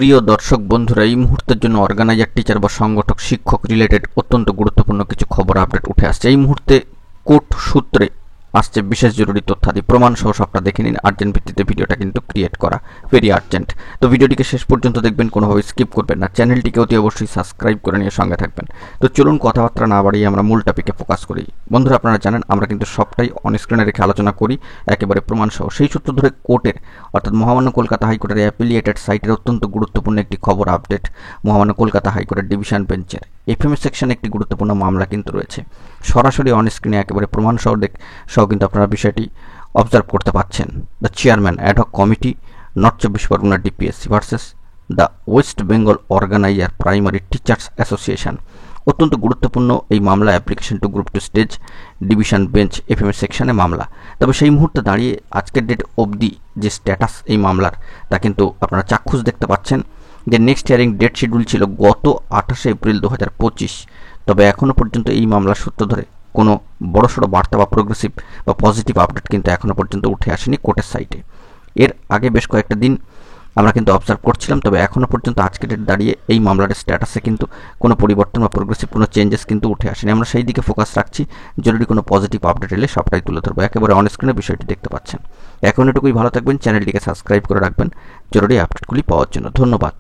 প্রিয় দর্শক বন্ধুরা, এই মুহূর্তের জন্য অর্গানাইজার, টিচার বা সংগঠক, শিক্ষক রিলেটেড অত্যন্ত গুরুত্বপূর্ণ কিছু খবর আপডেট উঠে আসছে। এই মুহূর্তে কোর্ট সূত্রে আসছে বিশেষ জরুরি তথ্যাদি, প্রমাণ সহ সবটা দেখে নিন। আর্জেন্ট ভিত্তিতে ভিডিওটা কিন্তু ক্রিয়েট করা, ভেরি আর্জেন্ট। তো ভিডিওটিকে শেষ পর্যন্ত দেখবেন, কোনোভাবে স্কিপ করবেন না। চ্যানেলটিকে অতি অবশ্যই সাবস্ক্রাইব করে নিয়ে সঙ্গে থাকবেন। তো চলুন কথাবার্তা না বাড়িয়ে আমরা মূল টপিকে ফোকাস করি। বন্ধুরা, আপনারা জানেন আমরা কিন্তু সবটাই অন স্ক্রিনে রেখে আলোচনা করি, একেবারে প্রমাণ সহ। সেই সূত্র ধরে কোর্টের অর্থাৎ মহামান্য কলকাতা হাইকোর্টের অ্যাপিলিয়েটেড সাইটের অত্যন্ত গুরুত্বপূর্ণ একটি খবর আপডেট। মহামান্য কলকাতা হাইকোর্টের ডিভিশন বেঞ্চের এফএমএস সেকশনে একটি গুরুত্বপূর্ণ মামলা কিন্তু রয়েছে। সরাসরি অন স্ক্রিনে একেবারে প্রমাণ সহ কিন্তু আপনারা বিষয়টি অবজার্ভ করতে পাচ্ছেন। The chairman ad hoc committee north 24 Parganas DPSC versus the West Bengal organiser primary teachers association. অত্যন্ত গুরুত্বপূর্ণ এই মামলা, application to group two stage division bench FMS সেকশনে মামলা। তবে সেই মুহূর্তে দাঁড়িয়ে আজকের ডেট অবধি যে স্ট্যাটাস এই মামলার, তা কিন্তু আপনারা চাক্ষুষ দেখতে পাচ্ছেন যে নেক্সট হিয়ারিং ডেট শিডিউল ছিল গত 28 এপ্রিল 2025। তবে এখনও পর্যন্ত এই মামলার সূত্র ধরে কোনো বড়সড় বার্তা বা প্রোগ্রেসিভ বা পজিটিভ আপডেট কিন্তু এখনও পর্যন্ত উঠে আসেনি কোর্টের সাইটে। এর আগে বেশ কয়েকটা দিন আমরা কিন্তু অবজার্ভ করছিলাম, তবে এখনও পর্যন্ত আজকের ডেট দাঁড়িয়ে এই মামলার স্ট্যাটাসে কিন্তু কোনো পরিবর্তন বা প্রোগ্রেসিভ কোনো চেঞ্জেস কিন্তু উঠে আসেনি। আমরা সেই দিকে ফোকাস রাখছি, জরুরি কোনো পজিটিভ আপডেট এলে সবটাই তুলে ধরবো। একেবারে অন স্ক্রিনে বিষয়টি দেখতে পাচ্ছেন। এখন এটুকুই, ভালো থাকবেন, চ্যানেলটিকে সাবস্ক্রাইব করে রাখবেন জরুরি আপডেটগুলি পাওয়ার জন্য। ধন্যবাদ।